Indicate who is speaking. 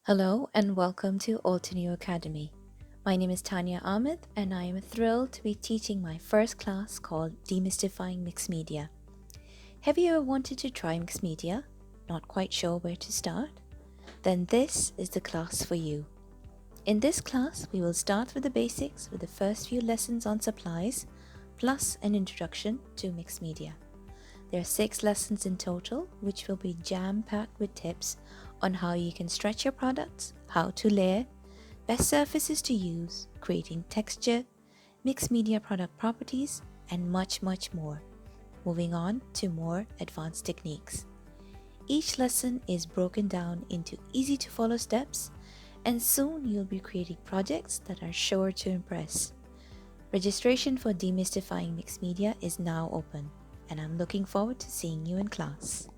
Speaker 1: Hello and welcome to Altenew Academy. My name is Tanya Ahmed and I am thrilled to be teaching my first class called Demystifying Mixed Media. Have you ever wanted to try mixed media? Not quite sure where to start? Then this is the class for you. In this class, we will start with the basics with the first few lessons on supplies, plus an introduction to mixed media. There are 6 lessons in total, which will be jam-packed with tips on how you can stretch your products, how to layer, best surfaces to use, creating texture, mixed media product properties, and much more. Moving on to more advanced techniques. Each lesson is broken down into easy to follow steps, and soon you'll be creating projects that are sure to impress. Registration for Demystifying Mixed Media is now open, and I'm looking forward to seeing you in class.